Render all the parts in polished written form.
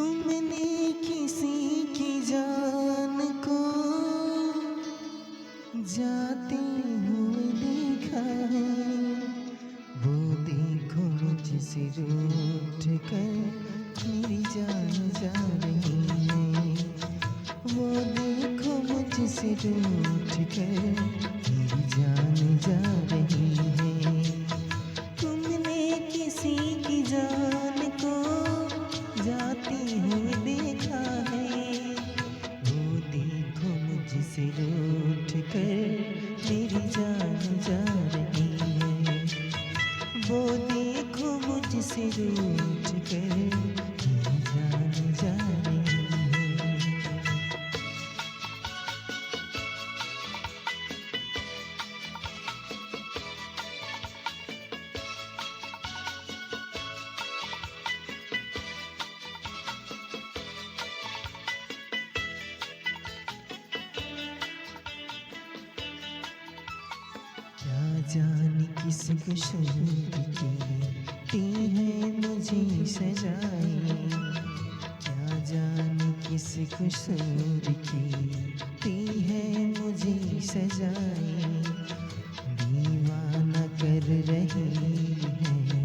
तुमने किसी की जान को जाते हुए देखा है, वो देखो मुझसे रूठ कर मेरी जान जा रही है। वो देखो मुझसे रूठ कर मेरी जान जा रही है। तुमने किसी की जान को जाते हुए देखा है, वो देखो मुझसे रूठ कर मेरी जान जा रही है। वो देखो मुझसे रूठ कर मेरी जान जा रही है। क्या जाने किस कसूर की है मुझे सजाए, क्या जाने किस कसूर की है मुझे सजाए। दीवाना कर रही है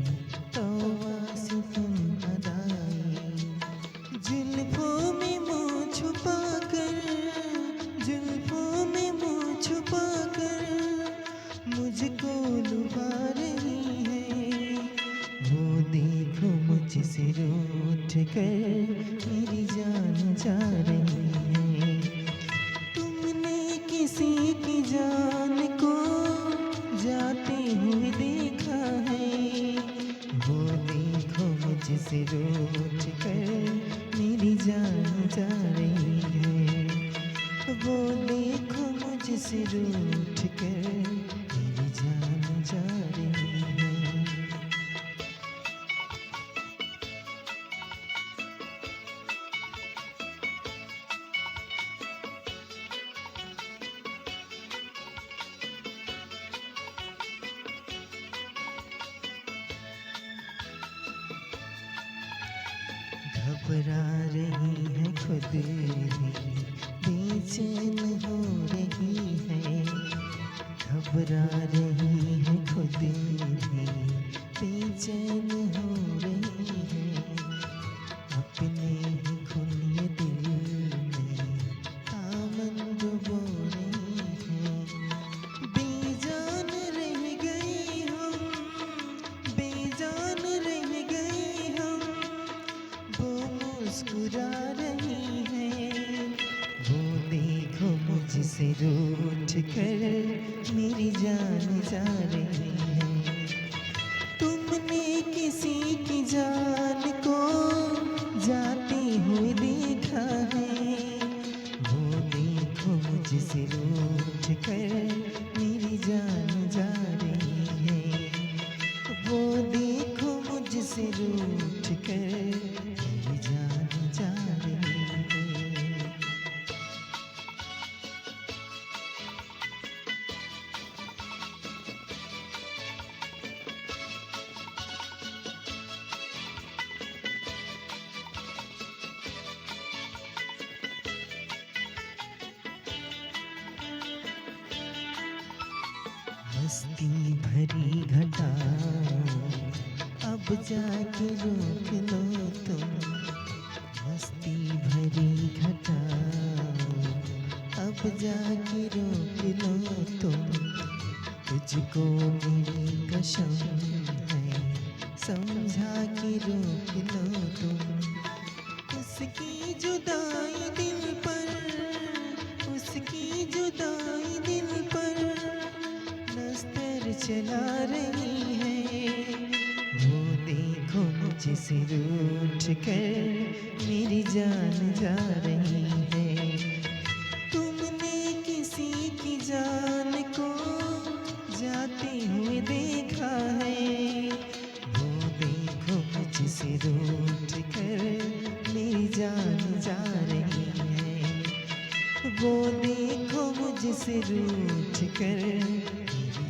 तौबा से तुम अदाए, जुल्फों में मुँह छुपा कर, जुल्फों में मुँह छुपा कर मुझको लुभा रही है। वो देखो मुझसे रूठ कर मेरी जान जा रही है। तुमने किसी की जान को जाते हुए देखा है, वो देखो मुझसे रूठ कर मेरी जान जा रही है। वो देखो मुझसे रूठ कर मेरी जान जा रही है। घबरा रही है खुद भी, बेचैन हो रही है। घबरा रही है खुद भी, बेचैन हो रही है। अपने ही खुले दिल में आमन डुबो रही है। बेजान रह गए हम, बेजान रह गए हम, वो मुस्कुरा रही है। वो देखो मुझसे रूठ कर मेरी जान जा रही है। तुमने किसी की जान को जाते हुए देखा है, वो देखो मुझसे रूठ कर मेरी जान जा रही है। वो देखो मुझसे रूठ कर मेरी जान जा रही है। मस्ती भरी घटा अब जाके रोक लो तुम, मस्ती भरी घटा अब जाके रोक लो तुम। तुझको मेरी कसम है समझा के रोक लो तुम। उसकी जुदाई दिल पर, उसकी जुदाई दिल पर नस्तर चला रही है। वो देखो मुझसे रूठ कर मेरी जान जा रही है। तुमने किसी की जान को जाते हुए देखा है, वो देखो मुझसे रूठ कर मेरी जान जा रही है। वो देखो मुझसे रूठ कर मेरी